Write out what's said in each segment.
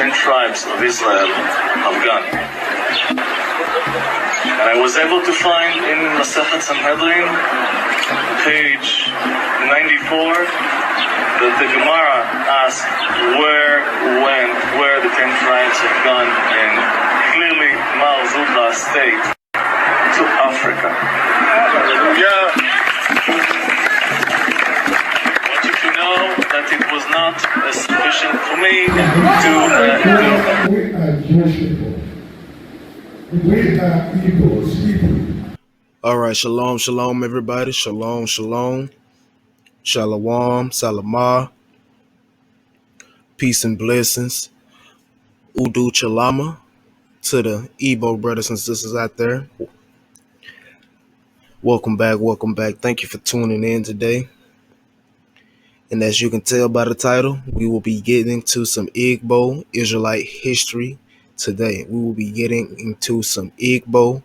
10 tribes of Israel have gone. And I was able to find in Masechet Sanhedrin, page 94, that the Gemara asked where the 10 tribes have gone, and clearly Mar Zuba state to Africa. Yeah. I want you to know that it was not sufficient for me to We are Jewish people. We are Igbo people. All right, shalom, shalom, everybody. Shalom, shalom. Shalom, salamah. Peace and blessings. Udu chalama to the Igbo brothers and sisters out there. Welcome back. Thank you for tuning in today. And as you can tell by the title, we will be getting into some Igbo Israelite history today. We will be getting into some Igbo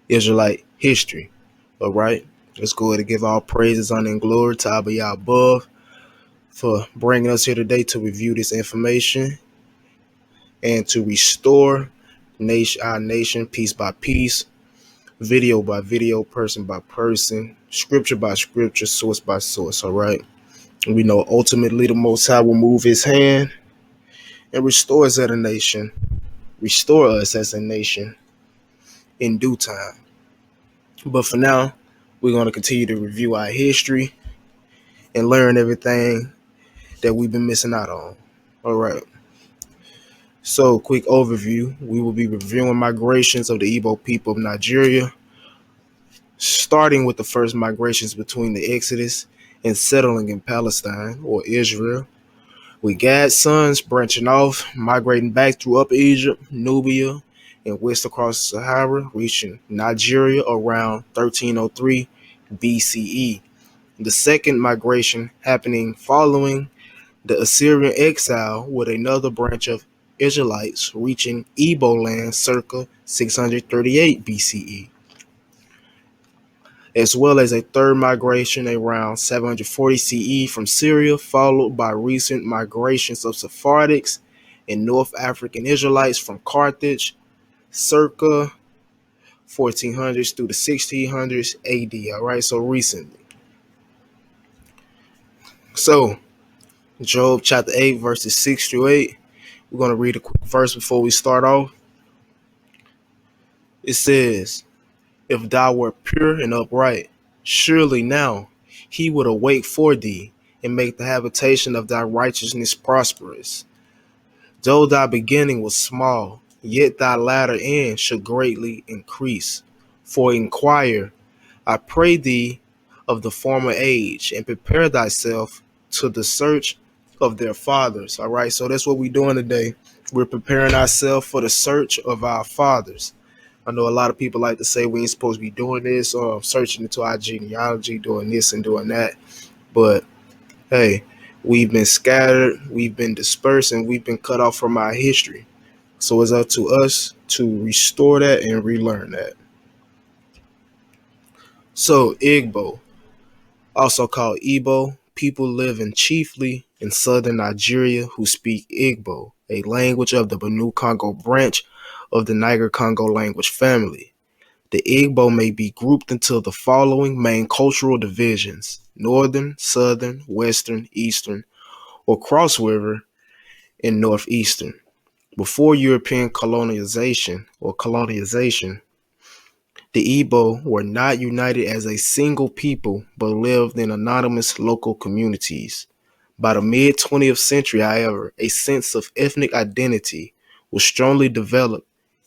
Israelite history. All right, let's go ahead and give all praises, honor, and glory to Abba Yah above for bringing us here today to review this information and to restore our nation piece by piece, video by video, person by person, scripture by scripture, source by source. All right. We know ultimately the Most High will move his hand and restore us as a nation in due time. But for now, we're going to continue to review our history and learn everything that we've been missing out on. All right. So, quick overview. We will be reviewing migrations of the Igbo people of Nigeria, starting with the first migrations between the Exodus and settling in Palestine or Israel, with Gad's sons branching off, migrating back through Upper Egypt, Nubia, and west across Sahara, reaching Nigeria around 1303 BCE. The second migration happening following the Assyrian exile, with another branch of Israelites reaching Igboland circa 638 BCE. As well as a third migration around 740 CE from Syria, followed by recent migrations of Sephardics and North African Israelites from Carthage, circa 1400s through the 1600s AD. All right, so recently. So, Job chapter 8, verses 6 through 8. We're going to read a quick verse before we start off. It says, "If thou wert pure and upright, surely now he would awake for thee, and make the habitation of thy righteousness prosperous. Though thy beginning was small, yet thy latter end should greatly increase. For inquire, I pray thee, of the former age, and prepare thyself to the search of their fathers." All right, so that's what we're doing today. We're preparing ourselves for the search of our fathers. I know a lot of people like to say we ain't supposed to be doing this or searching into our genealogy, doing this and doing that. But hey, we've been scattered, we've been dispersed, and we've been cut off from our history. So it's up to us to restore that and relearn that. So Igbo, also called Igbo, people living chiefly in southern Nigeria who speak Igbo, a language of the Benue Congo branch of the Niger-Congo language family. The Igbo may be grouped into the following main cultural divisions: northern, southern, western, eastern, or cross-river and northeastern. Before European colonization, the Igbo were not united as a single people, but lived in anonymous local communities. By the mid-20th century, however, a sense of ethnic identity was strongly developed,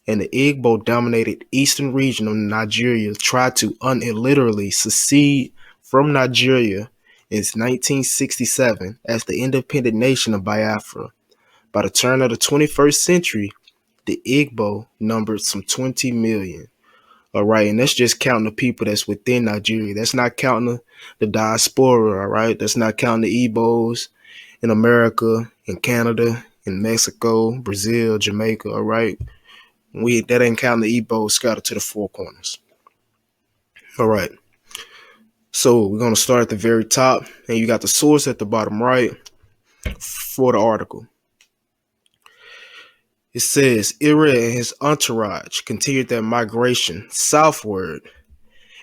and the Igbo-dominated eastern region of Nigeria tried to unilaterally secede from Nigeria in 1967 as the independent nation of Biafra. By the turn of the 21st century, the Igbo numbered some 20 million. All right, and that's just counting the people that's within Nigeria. That's not counting the diaspora, all right? That's not counting the Igbos in America, in Canada, in Mexico, Brazil, Jamaica, all right? That ain't counting the Igbos scattered to the four corners. All right. So we're going to start at the very top, and you got the source at the bottom right for the article. It says Erie and his entourage continued their migration southward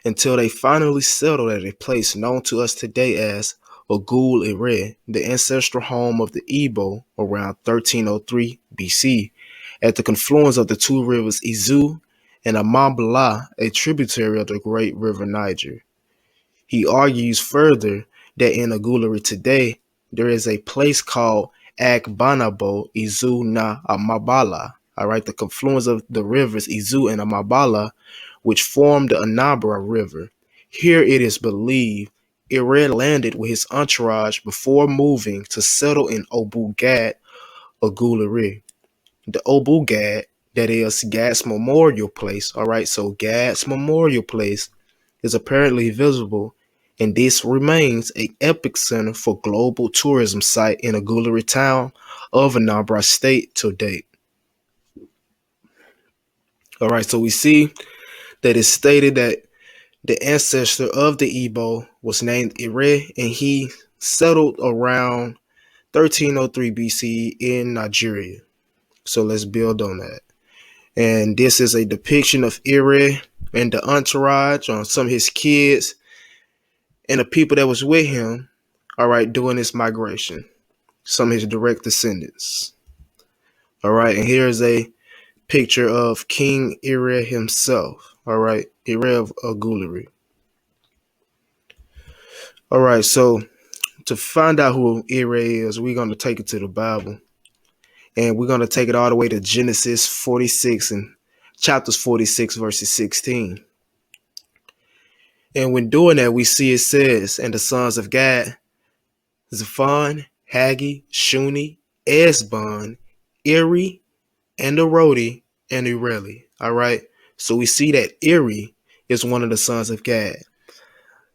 until they finally settled at a place known to us today as Erie, the ancestral home of the Igbo around 1303 BC, at the confluence of the two rivers Izu and Amambala, a tributary of the great river Niger. He argues further that in Erie today, there is a place called Agbanabo Izu na Amabala, all right, the confluence of the rivers Izu and Amabala, which form the Anambra River. Here it is believed Erie landed with his entourage before moving to settle in Obugad, Erie. The Obugad, that is Gad's memorial place, all right, so Gad's memorial place is apparently visible, and this remains an epicenter for global tourism site in Erie town of Anambra State to date. All right, so we see that it's stated that the ancestor of the Igbo was named Erie, and he settled around 1303 BC in Nigeria. So let's build on that. And this is a depiction of Erie and the entourage on some of his kids and the people that was with him, all right, during this migration. Some of his direct descendants. All right, and here's a picture of King Erie himself. All right, Erie of Erie. All right, so to find out who Erie is, we're going to take it to the Bible. And we're going to take it all the way to Genesis 46 and chapters 46, verses 16. And when doing that, we see it says, and the sons of Gad, Zephon, Haggi, Shuni, Esbon, Erie, and Arodi, and Ureli. All right. So we see that Erie is one of the sons of Gad.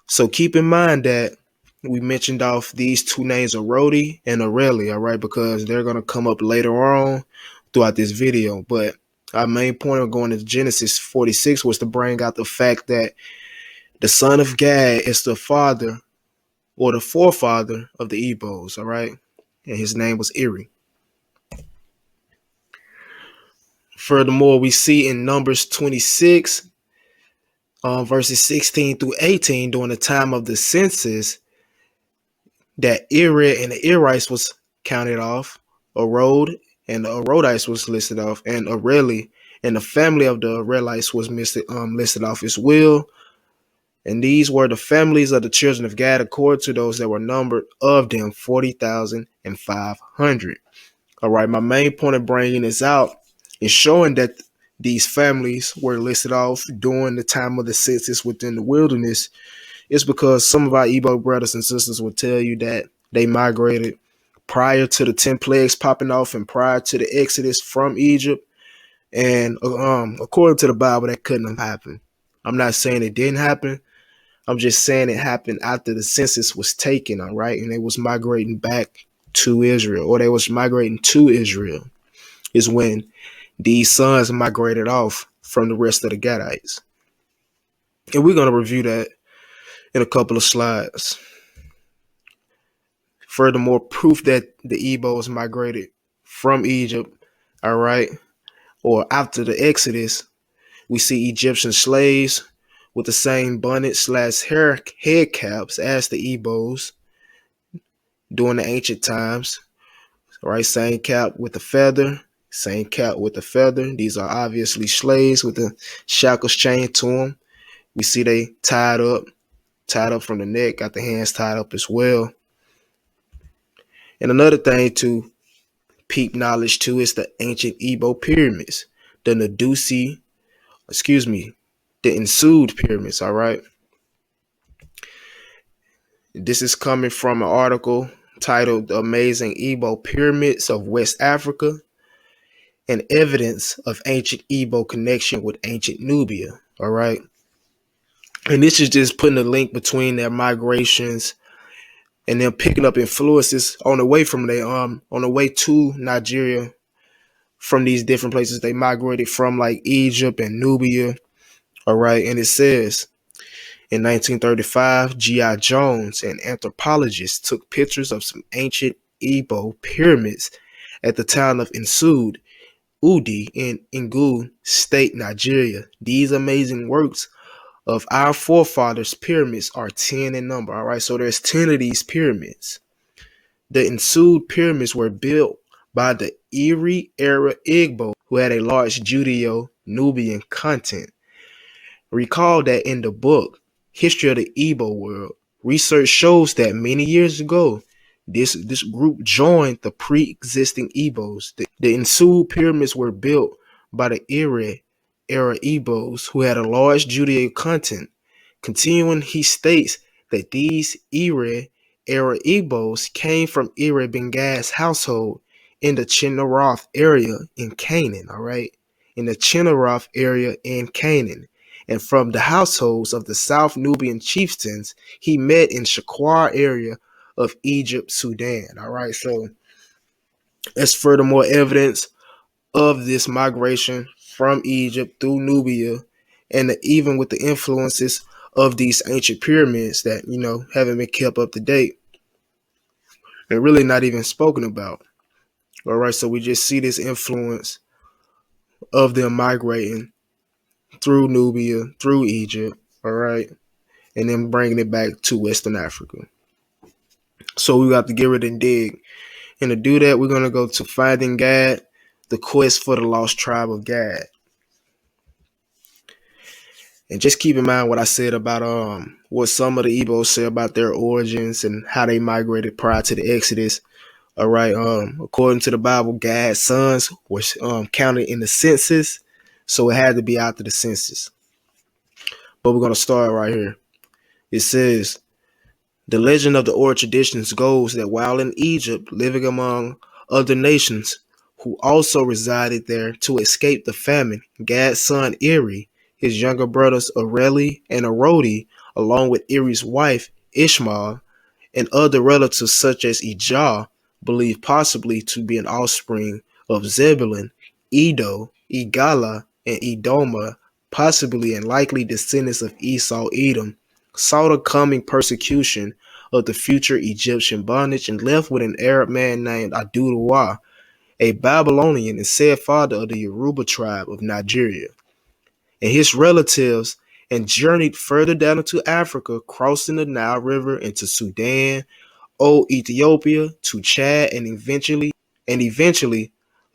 So keep in mind that we mentioned off these two names, Arodi and Ureli, all right, because they're going to come up later on throughout this video. But our main point of going to Genesis 46 was to bring out the fact that the son of Gad is the father or the forefather of the Igbos, all right? And his name was Erie. Furthermore, we see in Numbers 26, verses 16 through 18, during the time of the census, that Erie and the Erites was counted off, Arod and the Arodites was listed off, and Areli and the family of the Israelites was listed off as well. And these were the families of the children of Gad, according to those that were numbered of them, 40,500. All right, my main point of bringing this out is showing that these families were listed off during the time of the census within the wilderness. It's because some of our Igbo brothers and sisters will tell you that they migrated prior to the 10 plagues popping off and prior to the Exodus from Egypt. And according to the Bible, that couldn't have happened. I'm not saying it didn't happen. I'm just saying it happened after the census was taken, all right? And they was migrating back to Israel, or they was migrating to Israel, is when these sons migrated off from the rest of the Gadites. And we're going to review that in a couple of slides. Furthermore, proof that the Igbos migrated from Egypt, all right, or after the Exodus, we see Egyptian slaves with the same bonnet/head caps as the Igbos during the ancient times. All right, same cap with the feather, same cap with the feather. These are obviously slaves with the shackles chained to them. We see they tied up from the neck, got the hands tied up as well. And another thing to peep knowledge too is the ancient Igbo pyramids, the ensued pyramids, all right? This is coming from an article titled The Amazing Igbo Pyramids of West Africa and Evidence of Ancient Igbo Connection with Ancient Nubia, all right? And this is just putting a link between their migrations and them picking up influences on the way to Nigeria from these different places they migrated from, like Egypt and Nubia, all right? And it says, in 1935, G.I. Jones and anthropologists took pictures of some ancient Igbo pyramids at the town of Nsud Udi in Ngu State, Nigeria. These amazing works of our forefathers' pyramids are 10 in number. All right, so there's 10 of these pyramids. The ensued pyramids were built by the Erie era Igbo, who had a large Judeo-Nubian content. Recall that in the book, History of the Igbo World, research shows that many years ago, this group joined the pre-existing Igbos. The ensued pyramids were built by the Erie era Igbos, who had a large Judeo content. Continuing, he states that these Erie era Igbos came from Erie Bengas household in the Chinnaroth area in Canaan, all right? In the Chinnaroth area in Canaan. And from the households of the South Nubian chieftains he met in Shakwar area of Egypt, Sudan, all right? So that's furthermore evidence of this migration from Egypt through Nubia, and even with the influences of these ancient pyramids that, haven't been kept up to date and really not even spoken about. All right, so we just see this influence of them migrating through Nubia, through Egypt, all right, and then bringing it back to Western Africa. So we got to get rid and dig. And to do that, we're going to go to Finding Gad, the quest for the lost tribe of Gad. And just keep in mind what I said about what some of the Igbos say about their origins and how they migrated prior to the Exodus. All right. According to the Bible, Gad's sons were counted in the census, so it had to be after the census. But we're going to start right here. It says, the legend of the oral traditions goes that while in Egypt, living among other nations who also resided there to escape the famine, Gad's son Erie, his younger brothers Areli and Arodi, along with Erie's wife Ishmael, and other relatives such as Ijah, believed possibly to be an offspring of Zebulun, Edo, Igala, and Edoma, possibly and likely descendants of Esau, Edom, saw the coming persecution of the future Egyptian bondage and left with an Arab man named Adudawa, a Babylonian and said father of the Yoruba tribe of Nigeria, and his relatives, and journeyed further down into Africa, crossing the Nile River into Sudan, Old Ethiopia, to Chad, and eventually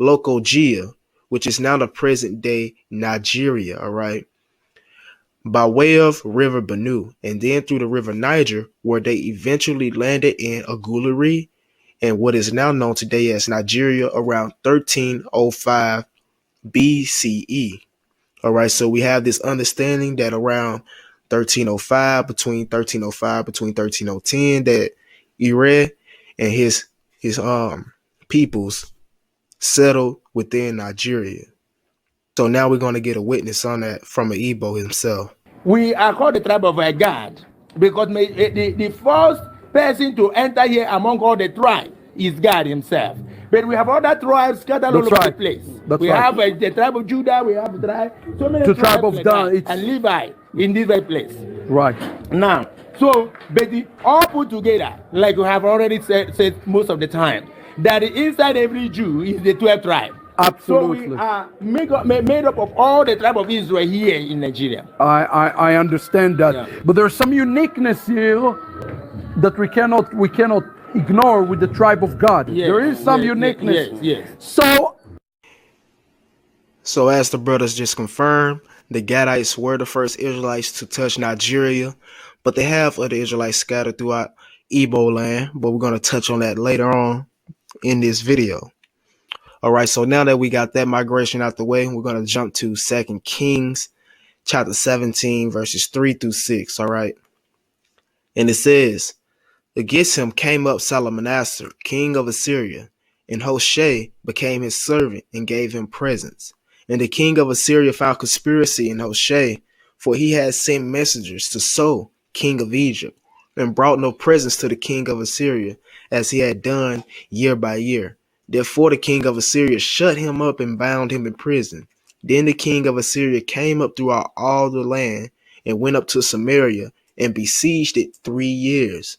Lokogia, which is now the present day Nigeria, all right, by way of River Benue, and then through the River Niger, where they eventually landed in Agulari, and what is now known today as Nigeria, around 1305 BCE. All right, so we have this understanding that around 1305, between 1310, that Erie and his peoples settled within Nigeria. So now we're going to get a witness on that from an Igbo himself. We are called the tribe of Gad because the first person to enter here among all the tribes is God himself. But we have other tribes scattered all over the place. We have the tribe of Judah, we have so many tribes tribe of like Dan, and Levi in this very place. Right. Now, so, but all put together, like we have already said most of the time, that inside every Jew is the 12 tribe. Absolutely. So we are made up of all the tribe of Israel here in Nigeria. I understand that. Yeah. But there's some uniqueness here that we cannot ignore with the tribe of God. Yes, there is some uniqueness. Yes. So as the brothers just confirmed, the Gadites were the first Israelites to touch Nigeria, but they have other Israelites scattered throughout Igboland, but we're going to touch on that later on in this video. All right, so now that we got that migration out the way, we're going to jump to 2 Kings chapter 17, verses 3 through 6, all right? And it says, against him came up Salmanaser, king of Assyria, and Hoshea became his servant and gave him presents. And the king of Assyria found conspiracy in Hoshea, for he had sent messengers to So, king of Egypt, and brought no presents to the king of Assyria, as he had done year by year. Therefore the king of Assyria shut him up and bound him in prison. Then the king of Assyria came up throughout all the land, and went up to Samaria, and besieged it 3 years.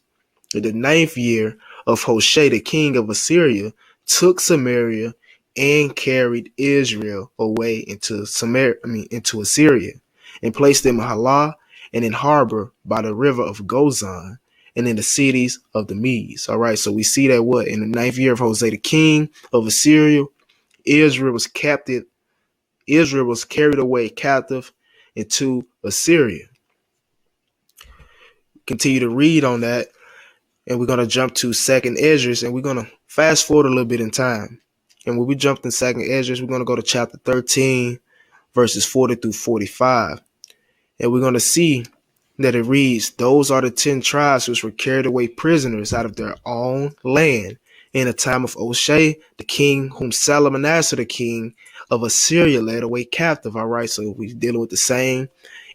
In the 9th year of Hoshea, the king of Assyria took Samaria, and carried Israel away into into Assyria, and placed them in Halah and in harbor by the river of Gozan, and in the cities of the Medes. All right, so we see that in the 9th year of Hosea the king of Assyria, Israel was captive. Israel was carried away captive into Assyria. Continue to read on that, and we're going to jump to 2nd Esdras, and we're going to fast forward a little bit in time. And when we jump in 2nd Esdras, we're going to go to chapter 13, verses 40 through 45. And we're going to see that it reads, those are the 10 tribes which were carried away prisoners out of their own land in the time of Oshea, the king whom Salmanassar, the king of Assyria, led away captive. All right, so we're dealing with the same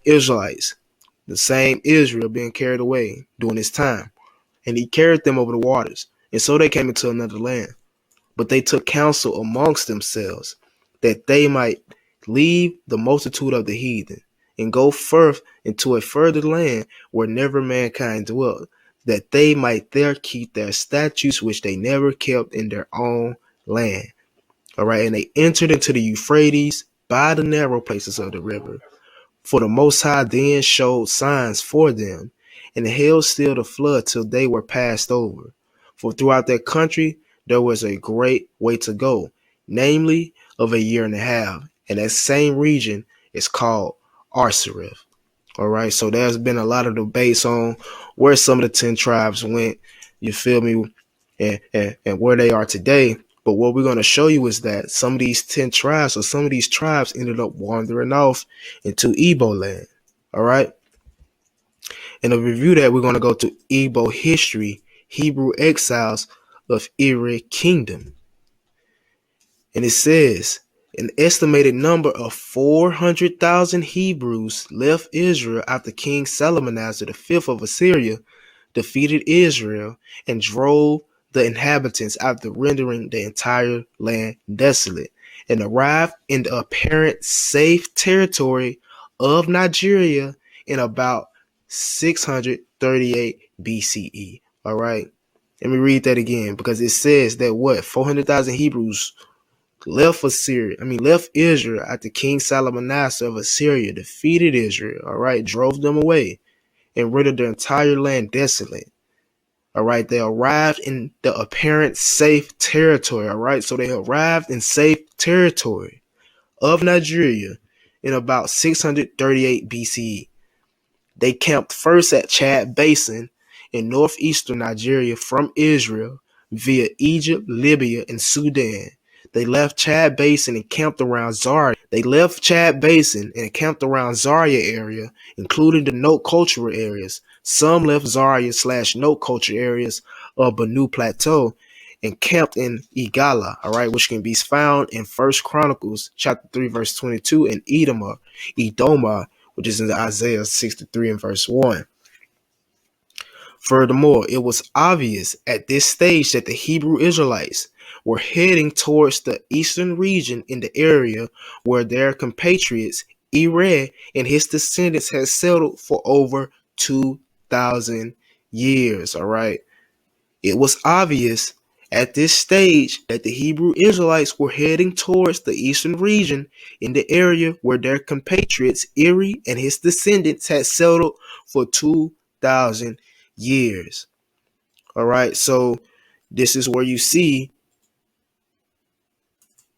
Israelites, the same Israel being carried away during this time. And he carried them over the waters. And so they came into another land. But they took counsel amongst themselves that they might leave the multitude of the heathen and go forth into a further land where never mankind dwelt, that they might there keep their statutes which they never kept in their own land. All right, and they entered into the Euphrates by the narrow places of the river. For the Most High then showed signs for them, and held still the flood till they were passed over. For throughout that country there was a great way to go, namely of a year and a half, and that same region is called Arsareth. All right, so there's been a lot of debates on where some of the 10 tribes went, you feel me, and where they are today. But what we're going to show you is that some of these 10 tribes, or some of these tribes, ended up wandering off into Igboland. All right. And to review that, we're going to go to Igbo history, Hebrew exiles of Erie Kingdom. And it says, an estimated number of 400,000 Hebrews left Israel after King Salmanassar V of Assyria defeated Israel and drove the inhabitants after rendering the entire land desolate, and arrived in the apparent safe territory of Nigeria in about 638 BCE. All right. Let me read that again, because it says that 400,000 Hebrews left Israel after King Salmanassar of Assyria defeated Israel. All right. Drove them away and rendered the entire land desolate. All right, they arrived in the apparent safe territory. All right, so they arrived in safe territory of Nigeria in about 638 BCE. They camped first at Chad Basin in northeastern Nigeria from Israel via Egypt, Libya, and Sudan. They left Chad Basin and camped around Zaria. Area, including the Note cultural areas. Some left Zaria/Note culture areas of Banu Plateau and camped in Igala, all right, which can be found in 1 Chronicles chapter 3, verse 22, and Edomah, which is in Isaiah 63 and verse 1. Furthermore, it was obvious at this stage that the Hebrew Israelites were heading towards the eastern region in the area where their compatriots Erie and his descendants had settled for over 2,000 years. All right. It was obvious at this stage that the Hebrew Israelites were heading towards the eastern region in the area where their compatriots Erie and his descendants had settled for 2,000 years. All right. So this is where you see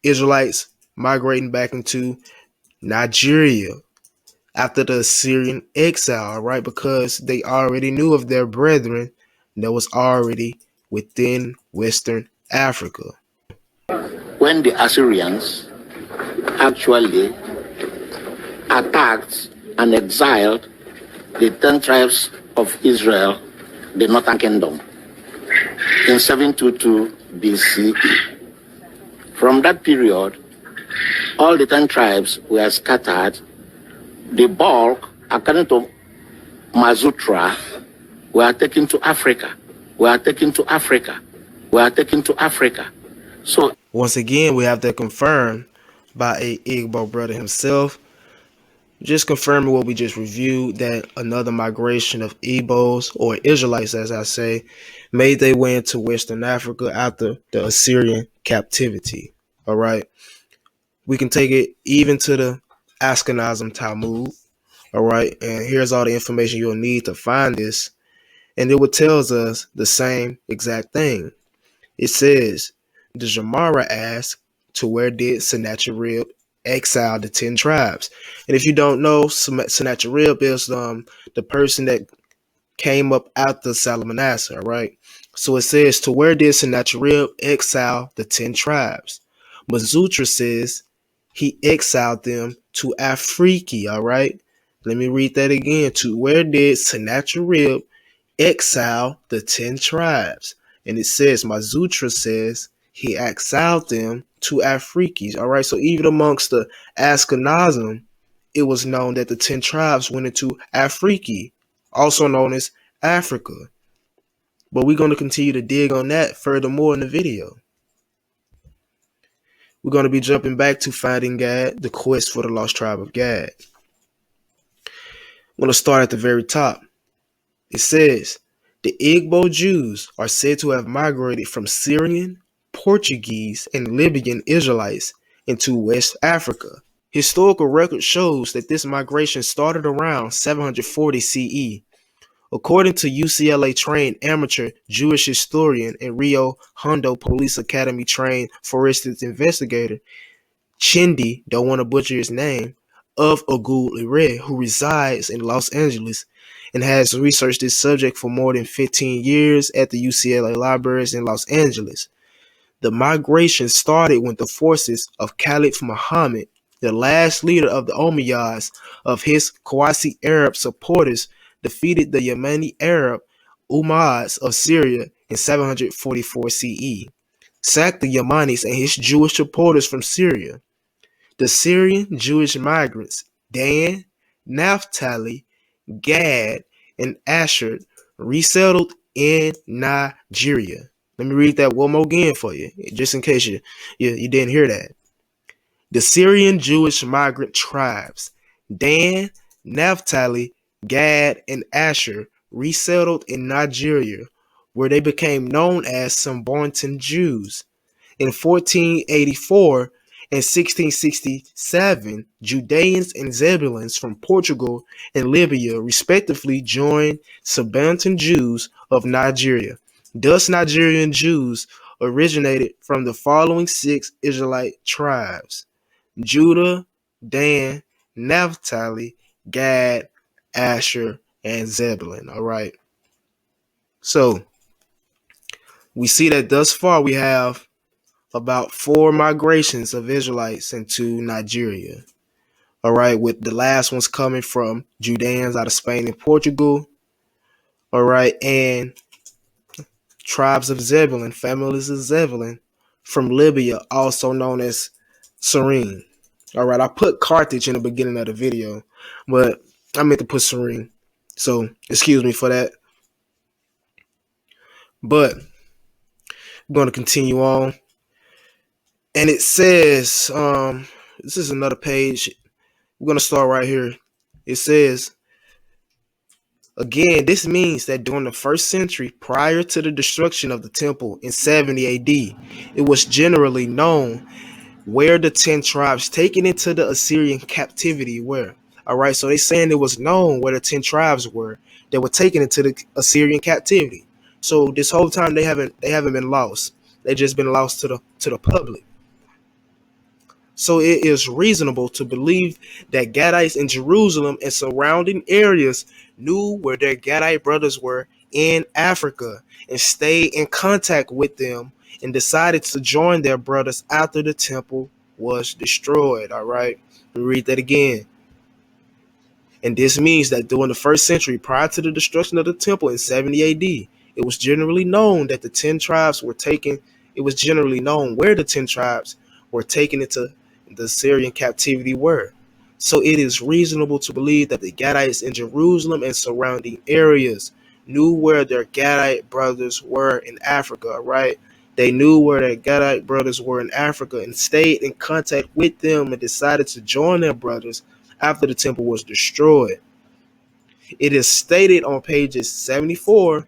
Israelites migrating back into Nigeria after the Assyrian exile, right? Because they already knew of their brethren that was already within Western Africa. When the Assyrians actually attacked and exiled the 10 tribes of Israel, the northern kingdom, in 722 BCE. From that period, all the 10 tribes were scattered. The bulk, according to Mazutra, were taken to Africa. So once again, we have that confirmed by a Igbo brother himself. Just confirming what we just reviewed, that another migration of Igbos, or Israelites as I say, made their way into Western Africa after the Assyrian captivity. All right. We can take it even to the Ashkenazim Talmud. All right. And here's all the information you'll need to find this. And it would tells us the same exact thing. It says, the Gemara asks, to where did Sennacherib exile the 10 tribes? And if you don't know, Sennacherib is the person that came up after Salmanasseh, all right? So it says, to where did Sennacherib exile the 10 tribes? Mazutra says he exiled them to Afriki, all right? Let me read that again. To where did Sennacherib exile the 10 tribes? And it says, Mazutra says he exiled them to Afriki, all right? So even amongst the Ashkenazim, it was known that the 10 tribes went into Afriki, also known as Africa. But we're going to continue to dig on that furthermore in the video. We're going to be jumping back to finding Gad, the quest for the lost tribe of Gad. I'm going to start at the very top. It says, the Igbo Jews are said to have migrated from Syrian, Portuguese, and Libyan Israelites into West Africa. Historical record shows that this migration started around 740 CE. According to UCLA-trained amateur Jewish historian and Rio Hondo Police Academy trained forensics investigator, Chindi, don't want to butcher his name, of Agul Erie, who resides in Los Angeles and has researched this subject for more than 15 years at the UCLA libraries in Los Angeles. The migration started when the forces of Caliph Muhammad, the last leader of the Umayyads, of his quasi-Arab supporters, defeated the Yemeni Arab Umayyads of Syria in 744 CE, sacked the Yemanis and his Jewish supporters from Syria. The Syrian Jewish migrants, Dan, Naphtali, Gad, and Asher, resettled in Nigeria. Let me read that one more again for you, just in case you didn't hear that. The Syrian Jewish migrant tribes, Dan, Naphtali, Gad, and Asher, resettled in Nigeria, where they became known as Sanbornton Jews. In 1484 and 1667, Judeans and Zebulons from Portugal and Lybia respectively joined Sanbornton Jews of Nigeria. Thus, Nigerian Jews originated from the following 6 Israelite tribes: Judah, Dan, Naphtali, Gad, Asher, and Zebulun. All right. So we see that thus far we have about 4 migrations of Israelites into Nigeria. All right, with the last ones coming from Judeans out of Spain and Portugal. All right, and tribes of Zebulun, families of Zebulun from Lybia, also known as Syrian. All right, I put Carthage in the beginning of the video, but I meant to put Syrian. So excuse me for that. But I'm going to continue on. And it says, this is another page. We're going to start right here. It says, again, this means that during the 1st century, prior to the destruction of the temple in 70 AD, it was generally known where the 10 tribes taken into the Assyrian captivity were. All right, so they're saying it was known where the 10 tribes were that were taken into the Assyrian captivity. So this whole time they haven't been lost. They just been lost to the public. So it is reasonable to believe that Gadites in Jerusalem and surrounding areas knew where their Gadite brothers were in Africa and stayed in contact with them and decided to join their brothers after the temple was destroyed. All right, let me read that again. And this means that during the 1st century, prior to the destruction of the temple in 70 AD, it was generally known that the 10 tribes were taken. It was generally known where the 10 tribes were taken into the Syrian captivity were. So it is reasonable to believe that the Gadites in Jerusalem and surrounding areas knew where their Gadite brothers were in Africa, right? They knew where their Gadite brothers were in Africa and stayed in contact with them and decided to join their brothers after the temple was destroyed. It is stated on pages 74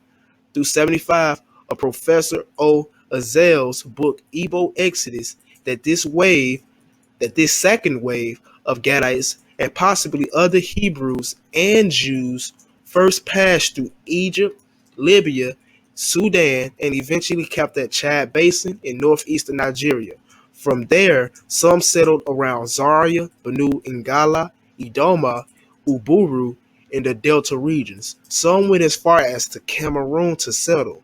through 75 of Professor O. Azel's book, Igbo Exodus, that this second wave of Gadites and possibly other Hebrews and Jews first passed through Egypt, Libya, Sudan, and eventually capped at Chad Basin in northeastern Nigeria. From there, some settled around Zaria, Banu Ingala, Idoma, Uburu, in the Delta regions. Some went as far as to Cameroon to settle.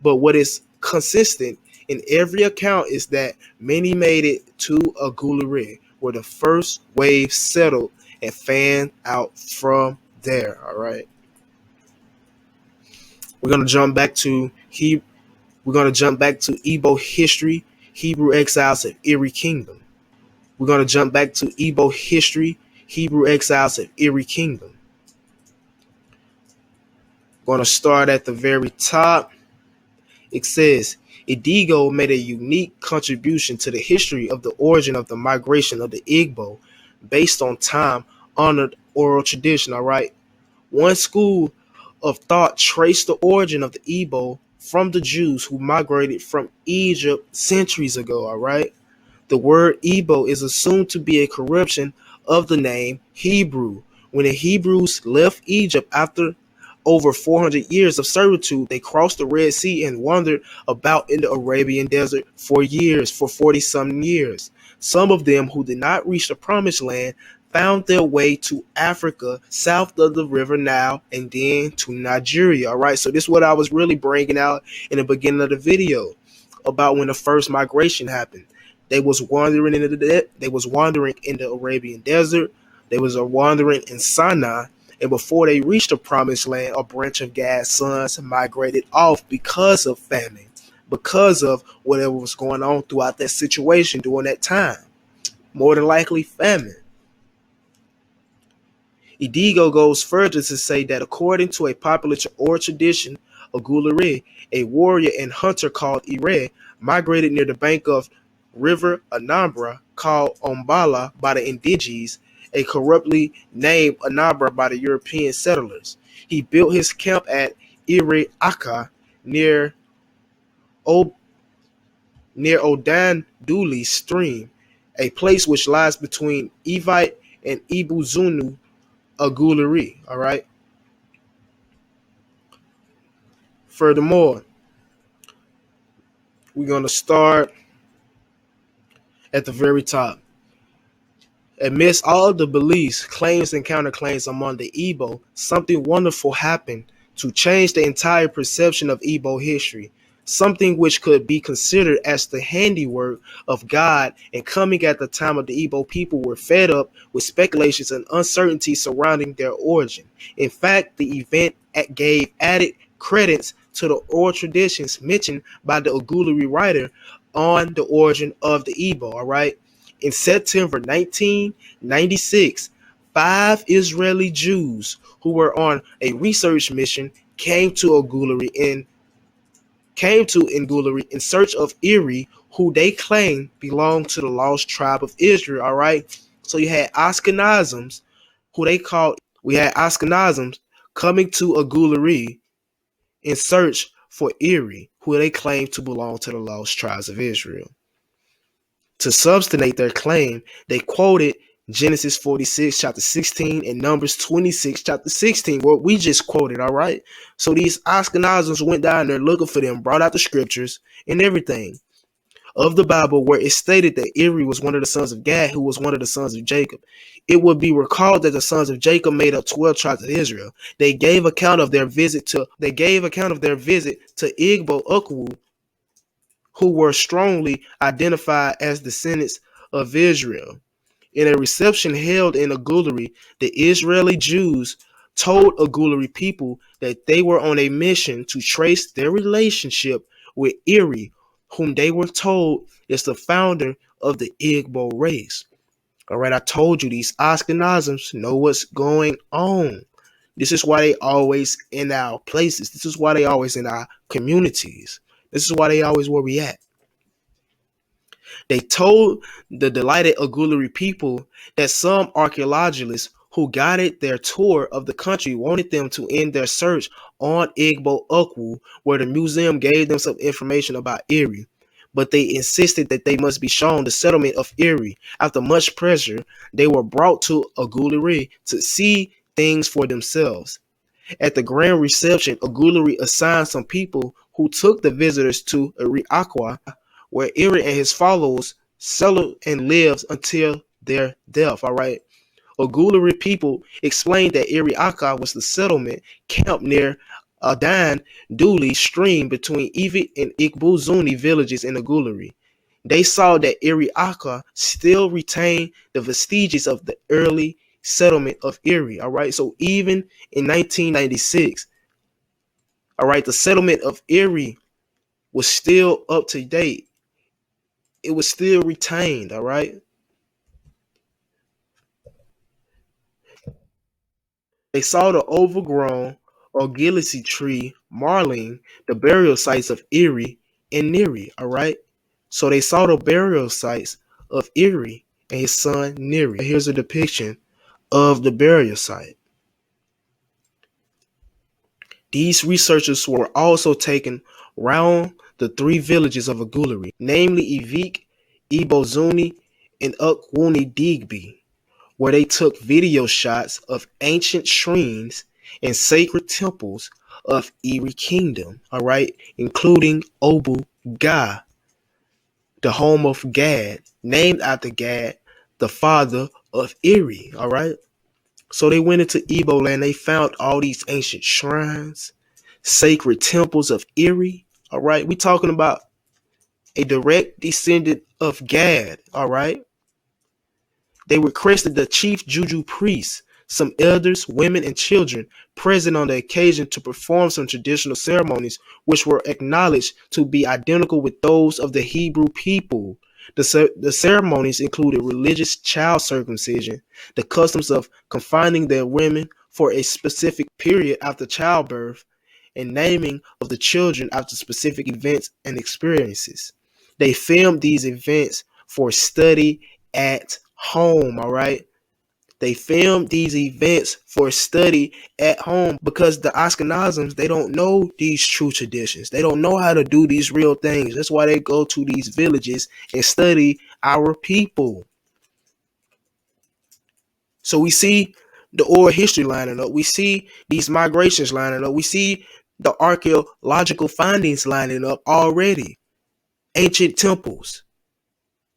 But what is consistent in every account is that many made it to Agulere, where the first wave settled and fanned out from there. All right. We're gonna jump back to Igbo history, Hebrew exiles of Erie Kingdom. We're gonna jump back to Igbo history, Hebrew exiles of Erie Kingdom. Going to start at the very top. It says, Idigo made a unique contribution to the history of the origin of the migration of the Igbo based on time-honored oral tradition, all right? One school of thought traced the origin of the Igbo from the Jews who migrated from Egypt centuries ago, all right? The word Igbo is assumed to be a corruption of the name Hebrew. When the Hebrews left Egypt after over 400 years of servitude, they crossed the Red Sea and wandered about in the Arabian desert for 40-some years. Some of them who did not reach the promised land found their way to Africa, south of the River Nile, and then to Nigeria. All right, so this is what I was really bringing out in the beginning of the video about when the first migration happened. They was wandering in the Arabian desert. They was wandering in Sinai. And before they reached the promised land, a branch of Gad's sons migrated off because of famine, because of whatever was going on throughout that situation during that time. More than likely famine. Idigo goes further to say that according to a popular oral tradition, Agulere, a warrior and hunter called Erie, migrated near the bank of River Anambra called Ombala by the indigenes, a corruptly named Anambra by the European settlers. He built his camp at Erie Aka near Odanduli stream, a place which lies between Evite and Ibuzunu Agulere. All right. Furthermore, we're going to start at the very top. Amidst all of the beliefs, claims, and counterclaims among the Igbo, something wonderful happened to change the entire perception of Igbo history, something which could be considered as the handiwork of God and coming at the time of the Igbo people were fed up with speculations and uncertainty surrounding their origin. In fact, the event gave added credence to the oral traditions mentioned by the Agulere writer on the origin of the Igbo, all right? In September 1996, 5 Israeli Jews who were on a research mission came to Ngulleri in search of Erie, who they claimed belonged to the lost tribe of Israel. All right. So you had Ashkenazim, coming to Ngulleri in search for Erie, who they claimed to belong to the lost tribes of Israel. To substantiate their claim, they quoted Genesis 46, chapter 16, and Numbers 26, chapter 16, what we just quoted, all right? So these Ashkenazim went down there looking for them, brought out the scriptures and everything of the Bible where it stated that Erie was one of the sons of Gad, who was one of the sons of Jacob. It would be recalled that the sons of Jacob made up 12 tribes of Israel. They gave account of their visit to Igbo Ukwu, who were strongly identified as descendants of Israel. In a reception held in Ngulleri, the Israeli Jews told Ngulleri people that they were on a mission to trace their relationship with Erie, whom they were told is the founder of the Igbo race. All right, I told you these Ashkenazims know what's going on. This is why they always in our places. This is why they always in our communities. This is why they always where we at. They told the delighted Ngulleri people that some archaeologists who guided their tour of the country wanted them to end their search on Igbo Ukwu, where the museum gave them some information about Erie. but they insisted that they must be shown the settlement of Erie. After much pressure, they were brought to Erie to see things for themselves. At the grand reception, Erie assigned some people who took the visitors to Erie, where Erie and his followers settled and lived until their death. All right. Erie people explained that Erie was the settlement camp near Adan Dooley stream between Evi and Igbo villages in Erie. They saw that Erie still retained the vestiges of the early settlement of Erie. All right. So even in 1996, all right, the settlement of Erie was still up to date. It was still retained. All right. They saw the overgrown Ogilisi tree marling the burial sites of Erie and Neri. All right. So they saw the burial sites of Erie and his son Neri. Here's a depiction of the burial site. These researchers were also taken round the three villages of Erie, namely Evik, Ibozuni, and Ukwuni Digby, where they took video shots of ancient shrines and sacred temples of Erie Kingdom, all right, including Obu Ga, the home of Gad, named after Gad, the father of Erie, all right. So they went into Igboland, they found all these ancient shrines, sacred temples of Erie, all right. We talking about a direct descendant of Gad, all right. They requested the chief Juju priests, some elders, women, and children present on the occasion to perform some traditional ceremonies which were acknowledged to be identical with those of the Hebrew people. The ceremonies included religious child circumcision, the customs of confining their women for a specific period after childbirth, and naming of the children after specific events and experiences. They filmed these events for study at home, all right? They filmed these events for study at home because the Ashkenazim, they don't know these true traditions. They don't know how to do these real things. That's why they go to these villages and study our people. So we see the oral history lining up. We see these migrations lining up. We see the archaeological findings lining up already. Ancient temples,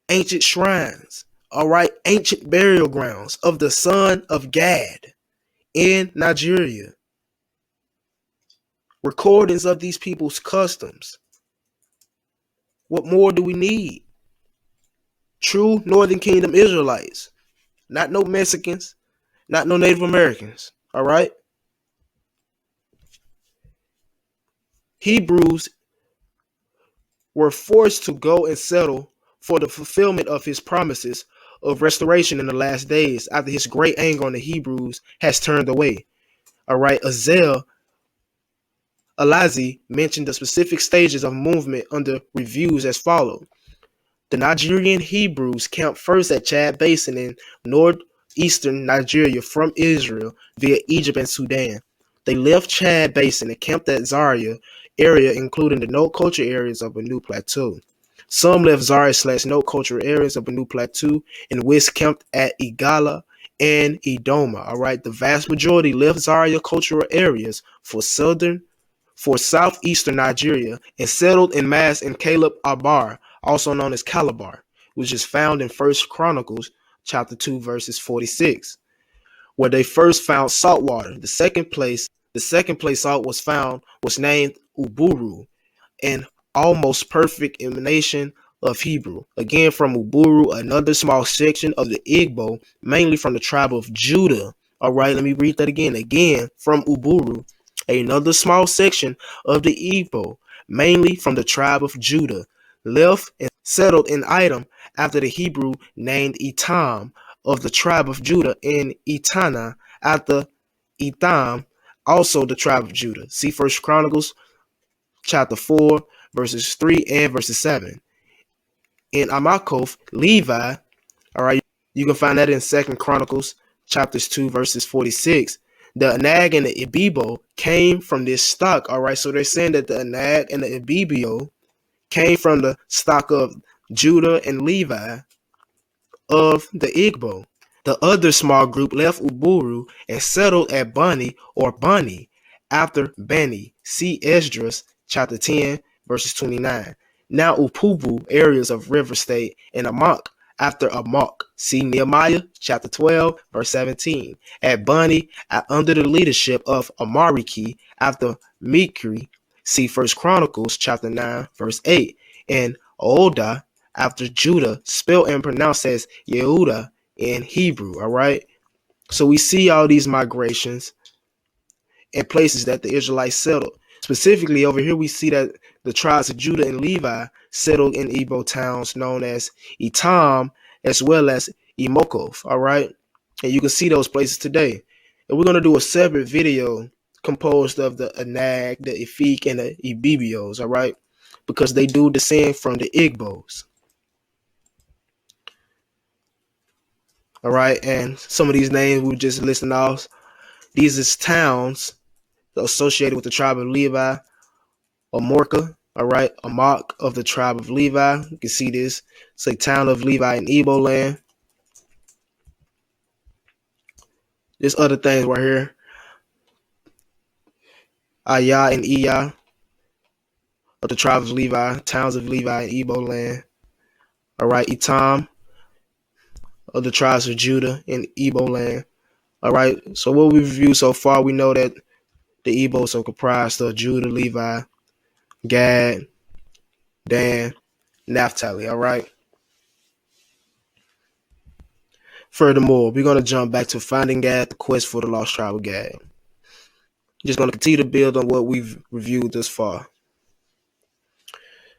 ancient shrines, all right, ancient burial grounds of the son of Gad in Nigeria. Recordings of these people's customs. What more do we need? True Northern Kingdom Israelites, not no Mexicans, not no Native Americans, all right? Hebrews were forced to go and settle for the fulfillment of his promises of restoration in the last days after his great anger on the Hebrews has turned away. All right, Alazi mentioned the specific stages of movement under reviews as follows. The Nigerian Hebrews camped first at Chad Basin in northeastern Nigeria from Israel via Egypt and Sudan. They left Chad Basin and camped at Zaria area, including the no culture areas of a new plateau. Some left Zaria/no culture areas of a new plateau, and West camped at Igala and Idoma. All right, the vast majority left Zaria cultural areas for southeastern Nigeria and settled en masse in Caleb Abar, also known as Calabar, which is found in 1 Chronicles chapter 2, verses 46, where they first found salt water. The second place salt was found was named Uburu, an almost perfect emanation of Hebrew. Again, from Uburu, another small section of the Igbo, mainly from the tribe of Judah. All right, let me read that again. Again, from Uburu, another small section of the Igbo, mainly from the tribe of Judah, left and settled in Edom after the Hebrew named Etam of the tribe of Judah, and Etana after Etam, also the tribe of Judah. See 1 Chronicles chapter 4, verses 3 and verses 7. In Amakoth, Levi, all right, you can find that in 2 Chronicles chapters 2, verses 46. The Anag and the Ibibo came from this stock, all right? So they're saying that the Anag and the Ibibio came from the stock of Judah and Levi of the Igbo. The other small group left Uburu and settled at Bani or Bani after Bani. See Esdras chapter 10 verses 29. Now Upubu areas of River State and Amak after Amak. See Nehemiah chapter 12 verse 17. At Bani under the leadership of Amariki after Mikri. See 1 Chronicles chapter 9 verse 8. And Oda after Judah, spelled and pronounced as Yehuda in Hebrew, all right? So we see all these migrations and places that the Israelites settled. Specifically over here, we see that the tribes of Judah and Levi settled in Igbo towns known as Etam as well as Imokov, all right? And you can see those places today. And we're going to do a separate video composed of the Anag, the Efik, and the Ibibios, all right? Because they do descend from the Igbos. All right, and some of these names we just listing off. These is towns associated with the tribe of Levi. Amorka, all right, Amak of the tribe of Levi. You can see this. It's a town of Levi in Igboland. There's other things right here. Aya and Iya of the tribe of Levi, towns of Levi in Igboland. All right, Etam of the tribes of Judah in Igboland. All right, so what we've reviewed so far, we know that the Igbos are comprised of Judah, Levi, Gad, Dan, Naphtali, all right? Furthermore, we're going to jump back to finding Gad, the quest for the lost tribe of Gad. Just going to continue to build on what we've reviewed thus far.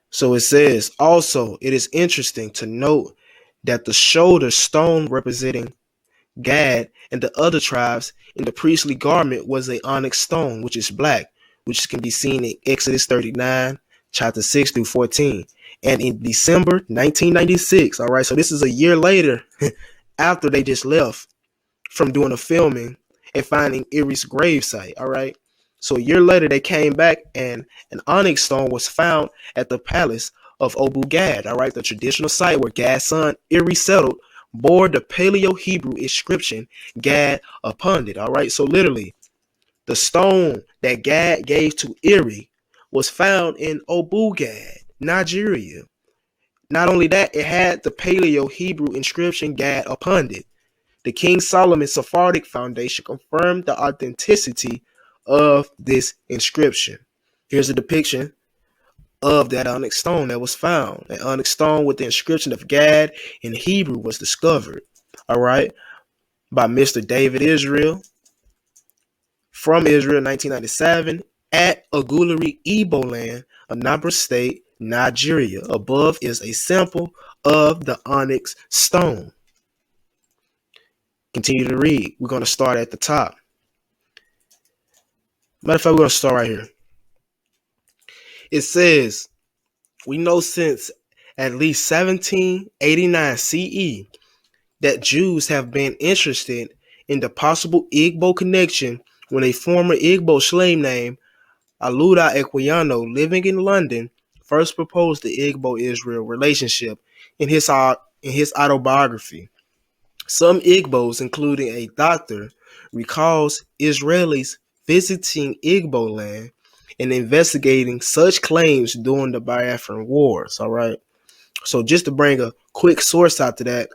So it says, also, it is interesting to note that the shoulder stone representing Gad and the other tribes in the priestly garment was a onyx stone, which is black, which can be seen in Exodus 39, chapter 6 through 14. And in December 1996, all right, so this is a year later after they just left from doing the filming and finding Erie's gravesite, all right. So a year later, they came back and an onyx stone was found at the palace of Obu Gad, all right, the traditional site where Gad's son Erie settled, bore the Paleo-Hebrew inscription Gad upon it, all right. So literally, the stone that Gad gave to Erie was found in Obu Gad, Nigeria. Not only that, it had the Paleo-Hebrew inscription Gad upon it. The King Solomon Sephardic Foundation confirmed the authenticity of this inscription. Here's a depiction of that onyx stone that was found. An onyx stone with the inscription of Gad in Hebrew was discovered, all right, by Mr. David Israel from Israel, 1997, at Agulari, Igboland, Anambra State, Nigeria. Above is a sample of the onyx stone. Continue to read. We're going to start at the top. Matter of fact, we're going to start right here. It says, we know since at least 1789 CE that Jews have been interested in the possible Igbo connection when a former Igbo slave named Aluda Equiano, living in London, first proposed the Igbo-Israel relationship in his autobiography. Some Igbos, including a doctor, recalls Israelis visiting Igboland and investigating such claims during the Biafran Wars, all right? So just to bring a quick source out to that,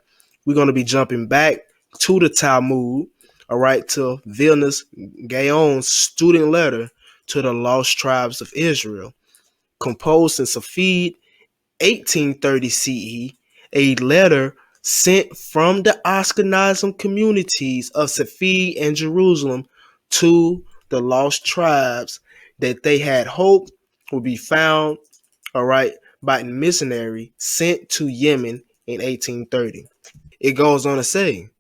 we're going to be jumping back to the Talmud, all right, to Vilna's Gaon's student letter to the lost tribes of Israel, composed in Safed 1830 CE, a letter sent from the Ashkenazim communities of Safed and Jerusalem to the lost tribes that they had hoped would be found, all right, by a missionary sent to Yemen in 1830. It goes on to say,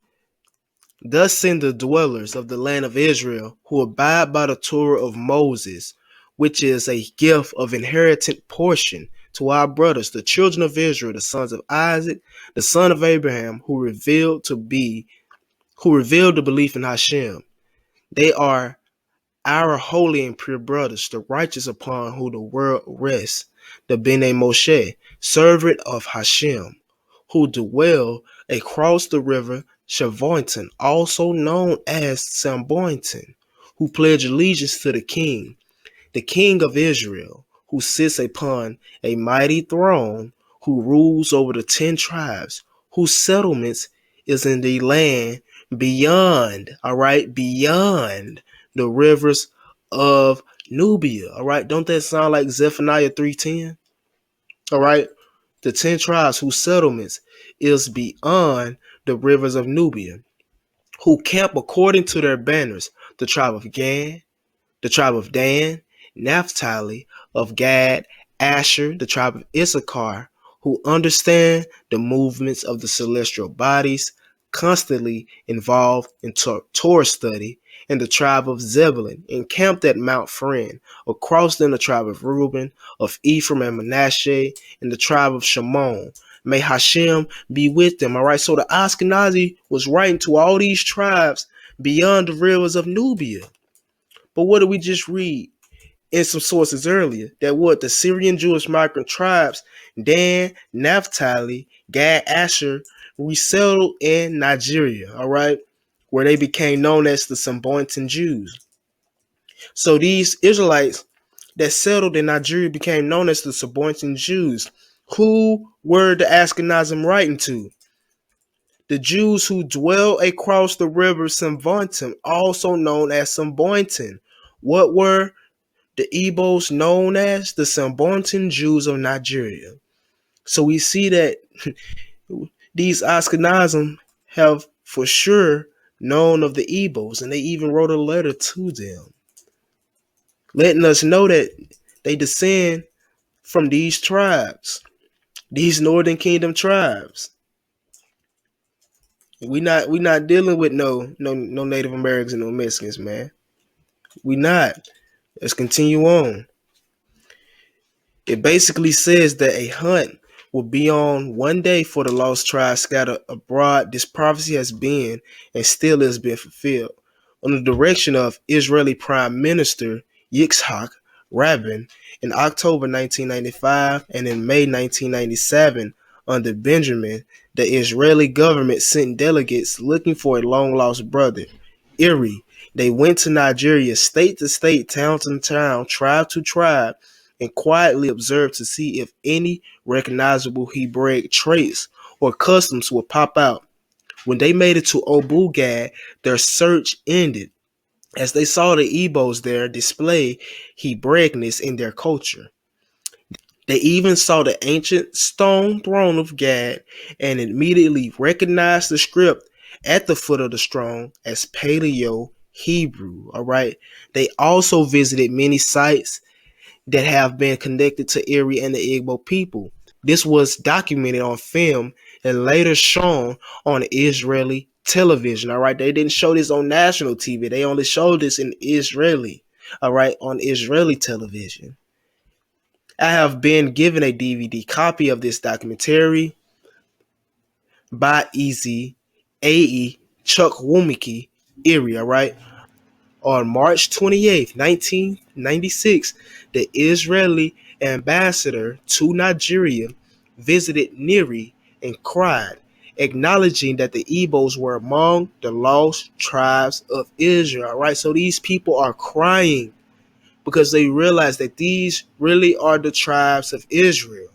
thus send the dwellers of the land of Israel who abide by the Torah of Moses, which is a gift of inherited portion to our brothers, the children of Israel, the sons of Isaac, the son of Abraham, who revealed the belief in Hashem. They are our holy and pure brothers, the righteous upon whom the world rests. the Bene Moshe, servant of Hashem, who dwell across the river Sanbornton, also known as Sanbornton, who pledge allegiance to the king of Israel, who sits upon a mighty throne, who rules over the 10 tribes, whose settlements is in the land beyond, all right, beyond the rivers of Nubia, all right? Don't that sound like Zephaniah 3:10? All right? The 10 tribes whose settlements is beyond the rivers of Nubia, who camp according to their banners, the tribe of Gad, the tribe of Dan, Naphtali, of Gad, Asher, the tribe of Issachar, who understand the movements of the celestial bodies, constantly involved in Torah study, and the tribe of Zebulun, encamped at Mount Fren, across them the tribe of Reuben, of Ephraim and Manasseh, and the tribe of Shimon. May Hashem be with them. All right, so the Ashkenazi was writing to all these tribes beyond the rivers of Nubia. But what did we just read in some sources earlier? That what the Syrian Jewish migrant tribes, Dan, Naphtali, Gad, Asher, resettled in Nigeria, all right, where they became known as the Sanbornton Jews. So these Israelites that settled in Nigeria became known as the Sanbornton Jews. Who were the Ashkenazim writing to? The Jews who dwell across the river Sanbornton, also known as Sanbornton. What were the Igbos known as? The Sanbornton Jews of Nigeria. So we see that these Ashkenazim have for sure known of the Igbos, and they even wrote a letter to them, letting us know that they descend from these tribes, these Northern Kingdom tribes. We not dealing with no Native Americans and no Mexicans, man. We not. Let's continue on. It basically says that a hunt will be on one day for the lost tribes scattered abroad. This prophecy has been and still is being fulfilled. Under the direction of Israeli Prime Minister Yitzhak Rabin in October 1995 and in May 1997 under Benjamin, the Israeli government sent delegates looking for a long-lost brother, Erie. They went to Nigeria, state to state, town to town, tribe to tribe, and quietly observed to see if any recognizable Hebraic traits or customs would pop out. When they made it to Obugad, their search ended, as they saw the Igbos there display Hebraicness in their culture. They even saw the ancient stone throne of Gad and immediately recognized the script at the foot of the stone as Paleo Hebrew. All right. They also visited many sites that have been connected to Erie and the Igbo people. This was documented on film and later shown on Israeli television. All right. They didn't show this on national TV. They only showed this in Israeli. All right. On Israeli television. I have been given a DVD copy of this documentary by Easy A.E. Chuck Womicki, Erie, all right? On March 28, 1996, the Israeli ambassador to Nigeria visited Erie and cried, acknowledging that the Igbos were among the lost tribes of Israel, all right? So these people are crying because they realize that these really are the tribes of Israel.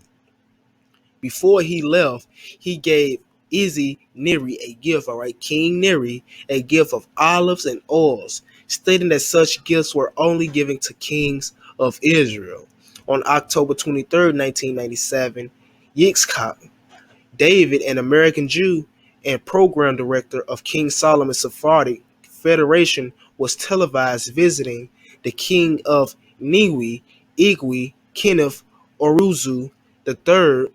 Before he left, he gave Izzy Neri a gift, all right, King Neri, a gift of olives and oils, stating that such gifts were only given to kings of Israel. On October 23, 1997, Yitzhak David, an American Jew and program director of King Solomon Sephardic Federation, was televised visiting the king of Niwi, Igwe, Kenneth Oruzu III.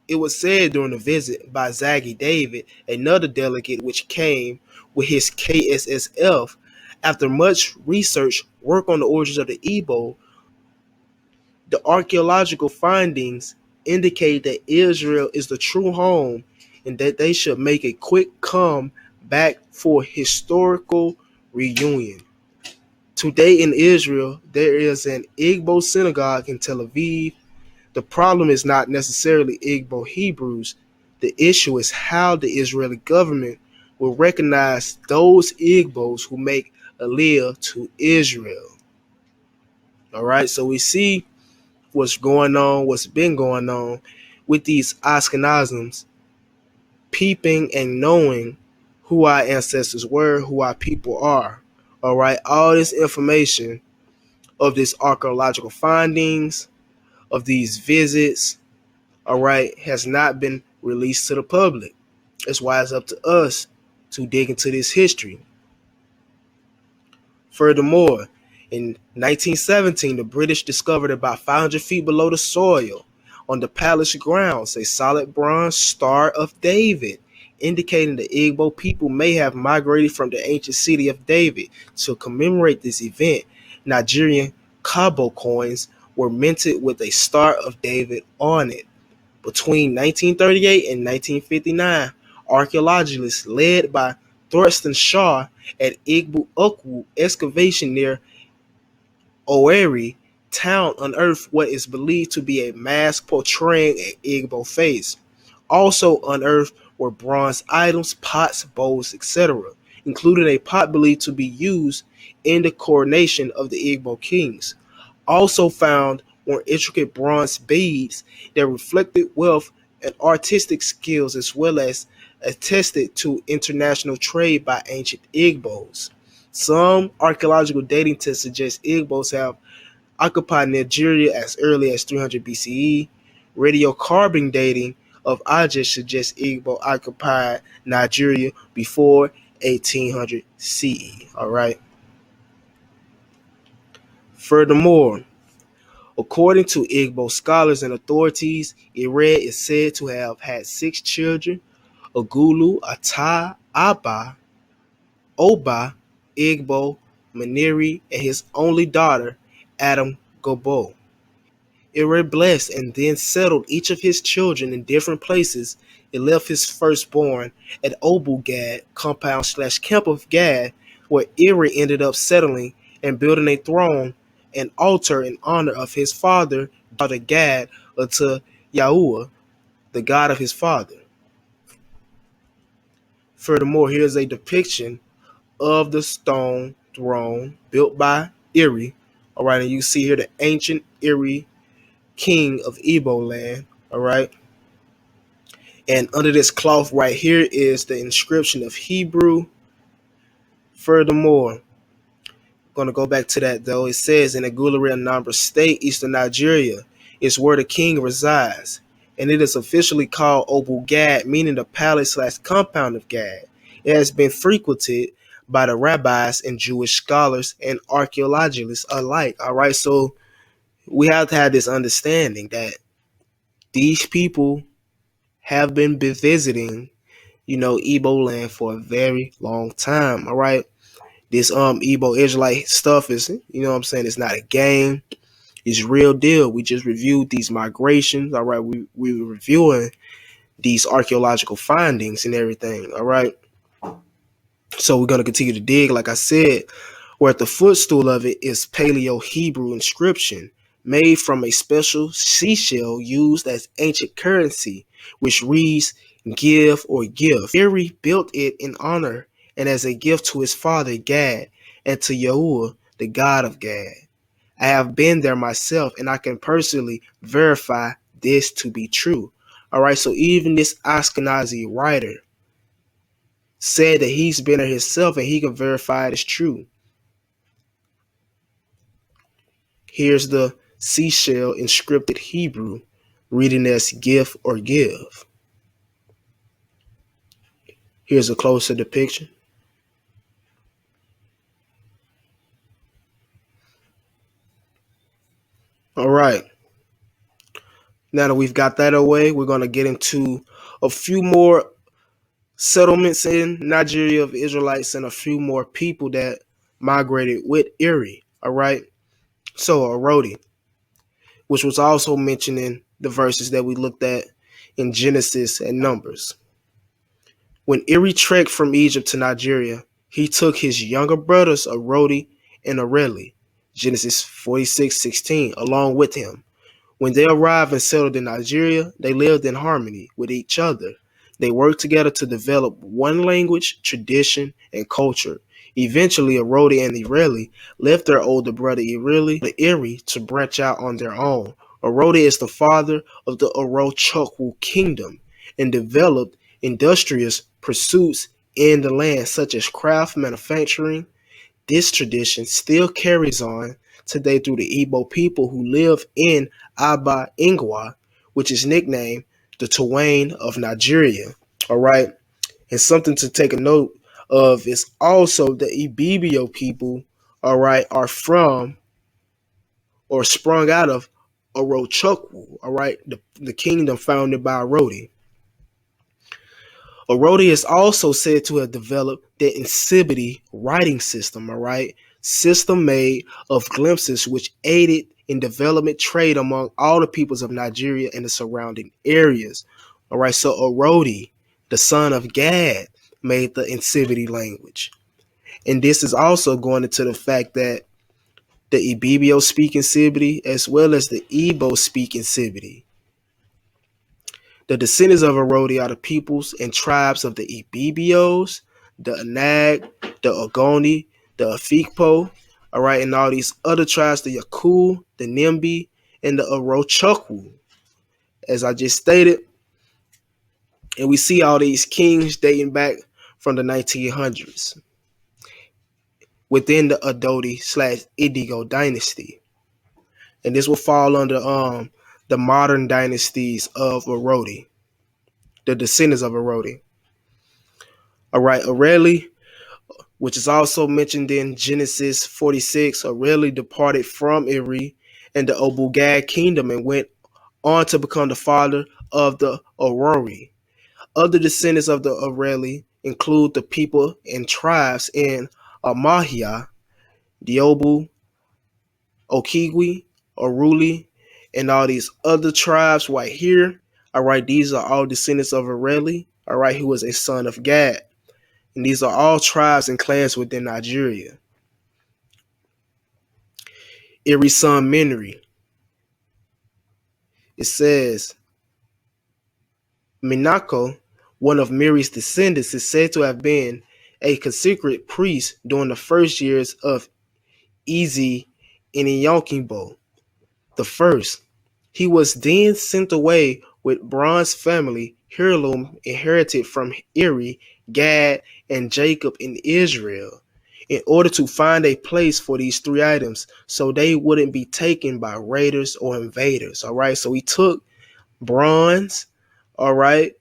It was said during the visit by Zaggy David, another delegate which came with his KSSF, after much research, work on the origins of the Igbo, the archaeological findings indicate that Israel is the true home and that they should make a quick come back for historical reunion. Today in Israel, there is an Igbo synagogue in Tel Aviv. The problem is not necessarily Igbo Hebrews. The issue is how the Israeli government will recognize those Igbos who make aliyah to Israel. All right, so we see what's going on, what's been going on with these Ashkenazim peeping and knowing who our ancestors were, who our people are. All right, all this information of this archaeological findings, of these visits, all right, has not been released to the public. That's why it's up to us to dig into this history. Furthermore, in 1917, the British discovered about 500 feet below the soil on the palace grounds a solid bronze Star of David, indicating the Igbo people may have migrated from the ancient city of David. To commemorate this event, Nigerian Kobo coins were minted with a Star of David on it. Between 1938 and 1959, archaeologists led by Thurston Shaw at Igbo Ukwu excavation near Erie town unearthed what is believed to be a mask portraying an Igbo face. Also unearthed were bronze items, pots, bowls, etc., including a pot believed to be used in the coronation of the Igbo kings. Also found were intricate bronze beads that reflected wealth and artistic skills, as well as attested to international trade by ancient Igbos. Some archaeological dating tests suggest Igbos have occupied Nigeria as early as 300 BCE. Radiocarbon dating of objects suggests Igbo occupied Nigeria before 1800 CE. All right. Furthermore, according to Igbo scholars and authorities, Erie is said to have had 6 children: Agulu, Ata, Aba, Oba, Igbo, Maniri, and his only daughter, Adam Gobo. Erie blessed and then settled each of his children in different places. He left his firstborn at Obugad, compound/camp of Gad, where Erie ended up settling and building a throne and altar in honor of his father, daughter Gad, to Yahuwah, the God of his father. Furthermore, here's a depiction of the stone throne built by Erie. All right, and you see here the ancient Erie king of Igboland. All right, and under this cloth right here is the inscription of Hebrew. Furthermore, going to go back to that though. It says in Agulere Anambra State, Eastern Nigeria, is where the king resides, and it is officially called Obu Gad, meaning the palace/compound of Gad. It has been frequented by the rabbis and Jewish scholars and archaeologists alike. All right, so we have to have this understanding that these people have been visiting, Igbo land for a very long time. All right. This Igbo Israelite stuff is, what I'm saying, it's not a game. It's real deal. We just reviewed these migrations. All right. We were reviewing these archaeological findings and everything. All right. So we're going to continue to dig. Like I said, where at the footstool of it is Paleo Hebrew inscription made from a special seashell used as ancient currency, which reads give or give. Erie built it in honor and as a gift to his father Gad and to Yahuwah, the God of Gad. I have been there myself and I can personally verify this to be true. All right, so even this Ashkenazi writer said that he's been there himself and he can verify it as true. Here's the seashell inscripted Hebrew, reading as give or give. Here's a closer depiction. All right. Now that we've got that away, we're going to get into a few more settlements in Nigeria of Israelites and a few more people that migrated with Erie. All right. So Arodi, which was also mentioned in the verses that we looked at in Genesis and Numbers. When Erie trekked from Egypt to Nigeria, he took his younger brothers Arodi and Areli, Genesis 46:16, along with him. When they arrived and settled in Nigeria, they lived in harmony with each other. They worked together to develop one language, tradition, and culture. Eventually, Arodi and Ireli left their older brother Erie to branch out on their own. Arodi is the father of the Orochukwu kingdom and developed industrious pursuits in the land, such as craft manufacturing. This tradition still carries on today through the Igbo people who live in Aba Ingwa, which is nicknamed the Twain of Nigeria. All right. And something to take a note of is also the Ibibio people, all right, are from or sprung out of Orochukwu, all right, the kingdom founded by Arodi. Arodi is also said to have developed the Nsibidi writing system, all right, system made of glimpses which aided in development trade among all the peoples of Nigeria and the surrounding areas. All right, so Arodi, the son of Gad, made the Nsibidi language. And this is also going into the fact that the Ibibio speak Nsibidi as well as the Igbo speak Nsibidi. The descendants of Arodi are the peoples and tribes of the Ibibios, the Anag, the Ogoni, the Afikpo, all right, and all these other tribes, the Yaku, the Nimbi, and the Orochukwu, as I just stated. And we see all these kings dating back from the 1900s within the Adodi/Idigo dynasty. And this will fall under the modern dynasties of Arodi, the descendants of Arodi. All right, Areli, which is also mentioned in Genesis 46, Areli departed from Erie and the Obugad kingdom and went on to become the father of the Orori. Other descendants of the Areli include the people and tribes in Amahia, Diobu, Okigwe, Oruli, and all these other tribes right here. All right, these are all descendants of Areli, all right, who was a son of Gad. And these are all tribes and clans within Nigeria. Erie's son Menri. It says, Minako, one of Miri's descendants, is said to have been a consecrated priest during the first years of Ezi Iniyonkimbo the first. He was then sent away with bronze family heirloom inherited from Erie, Gad, and Jacob in Israel in order to find a place for these three items so they wouldn't be taken by raiders or invaders. All right, so he took bronze, all right,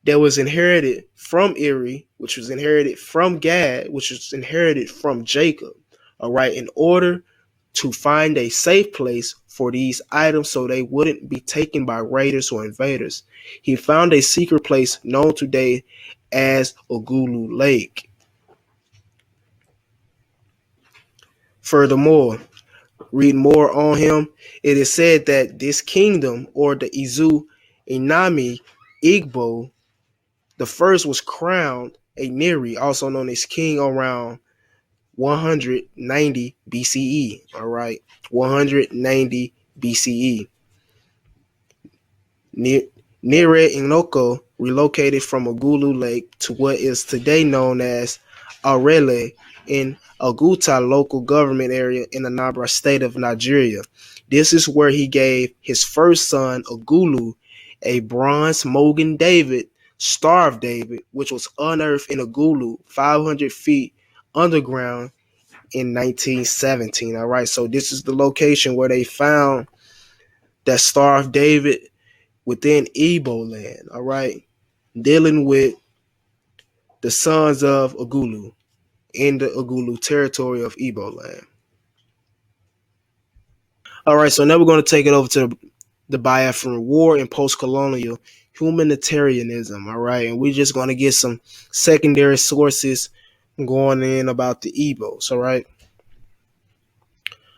that was inherited from Erie, which was inherited from Gad, which was inherited from Jacob, all right, in order to find a safe place for these items so they wouldn't be taken by raiders or invaders. He found a secret place known today as Ogulu Lake. Furthermore, read more on him. It is said that this kingdom, or the Izu Inami Igbo, the first was crowned a Neri, also known as king, around 190 BCE. All right, 190 BCE. Nere Inoko relocated from Ogulu Lake to what is today known as Arele in Oguta local government area in Anambra state of Nigeria. This is where he gave his first son, Ogulu, a bronze Mogan David, Star of David, which was unearthed in Ogulu 500 feet underground in 1917. All right, so this is the location where they found that Star of David within Igboland. All right, dealing with the sons of Ogulu in the Ogulu territory of Igboland. All right, so now we're going to take it over to the Biafran War and post-colonial humanitarianism. All right, and we're just going to get some secondary sources going in about the Igbos. All right,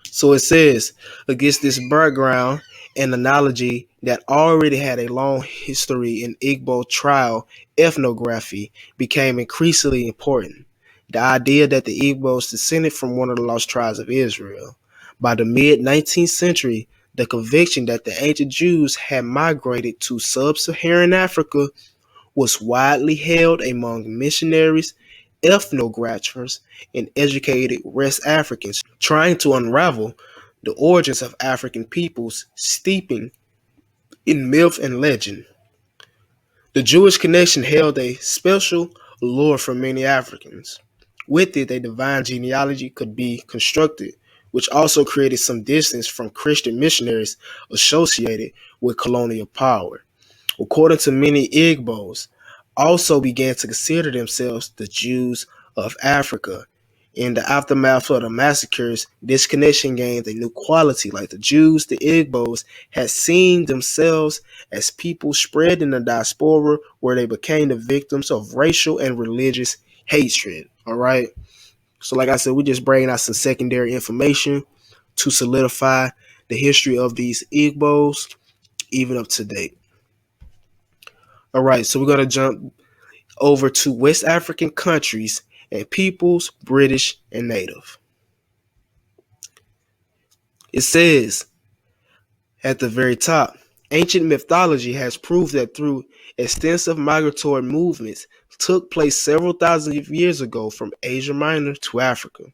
so it says, against this background, an analogy that already had a long history in Igbo trial ethnography became increasingly important. The idea that the Igbos descended from one of the lost tribes of Israel. By the mid-19th century, The conviction that the ancient Jews had migrated to sub-Saharan Africa was widely held among missionaries, ethnographers, and educated West Africans trying to unravel the origins of African peoples steeping in myth and legend. The Jewish connection held a special allure for many Africans. With it, a divine genealogy could be constructed, which also created some distance from Christian missionaries associated with colonial power. According to many Igbos, also began to consider themselves the Jews of Africa. In the aftermath of the massacres, this connection gained a new quality. Like the Jews, the Igbos had seen themselves as people spread in the diaspora where they became the victims of racial and religious hatred. All right. So, like I said, we just bringing out some secondary information to solidify the history of these Igbos, even up to date. All right, so we're going to jump over to West African countries and peoples, British and Native. It says at the very top, ancient mythology has proved that through extensive migratory movements took place several thousand years ago from Asia Minor to Africa.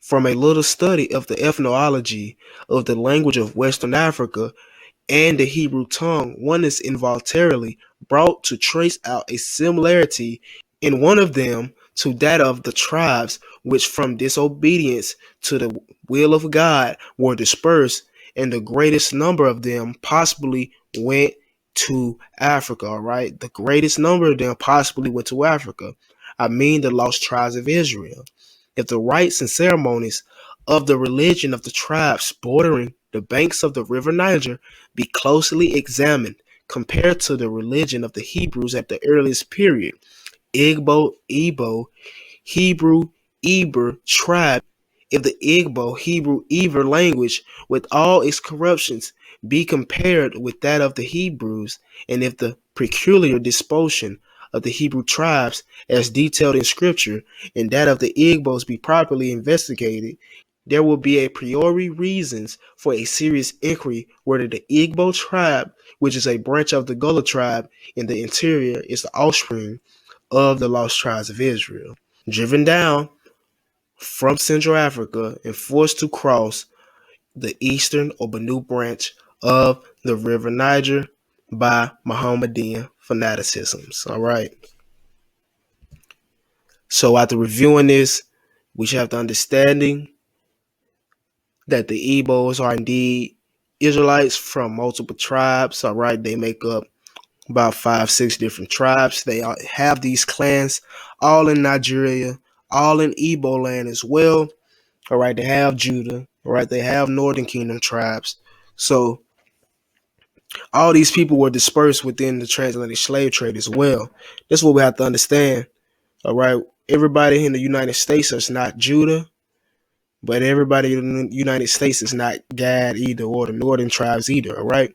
From a little study of the ethnology of the language of Western Africa and the Hebrew tongue, one is involuntarily brought to trace out a similarity in one of them to that of the tribes which from disobedience to the will of God were dispersed, and the greatest number of them possibly went to Africa. All right, the greatest number of them possibly went to Africa. I mean the lost tribes of Israel. If the rites and ceremonies of the religion of the tribes bordering the banks of the river Niger be closely examined compared to the religion of the Hebrews at the earliest period, Igbo, Ebo, Hebrew, Eber tribe, if the Igbo, Hebrew, Eber language with all its corruptions be compared with that of the Hebrews, and if the peculiar disposition of the Hebrew tribes as detailed in scripture and that of the Igbos be properly investigated, there will be a priori reasons for a serious inquiry whether the Igbo tribe, which is a branch of the Gullah tribe in the interior, is the offspring of the lost tribes of Israel, driven down from Central Africa and forced to cross the eastern or Benue branch of the river Niger by Mohammedan fanaticisms. All right. So after reviewing this, we should have the understanding that the Igbos are indeed Israelites from multiple tribes. All right, they make up about 5-6 different tribes. They have these clans all in Nigeria, all in Igboland as well. All right, they have Judah. All right, they have Northern Kingdom tribes. So all these people were dispersed within the transatlantic slave trade as well. That's what we have to understand. All right, everybody in the United States is not Judah. But everybody in the United States is not Gad either, or the northern tribes either, all right?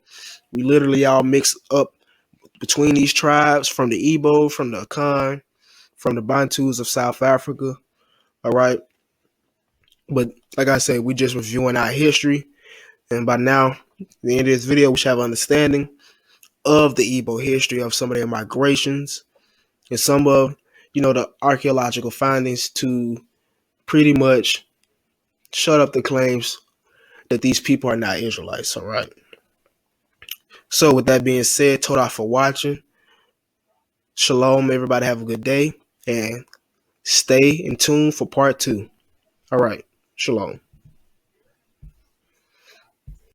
We literally all mix up between these tribes, from the Igbo, from the Akan, from the Bantus of South Africa, all right? But like I said, we just reviewing our history. And by now, at the end of this video, we should have an understanding of the Igbo history, of some of their migrations, and some of, the archaeological findings to pretty much shut up the claims that these people are not Israelites, all right? So with that being said, Toda for watching. Shalom, everybody have a good day, and stay in tune for part 2. All right, shalom.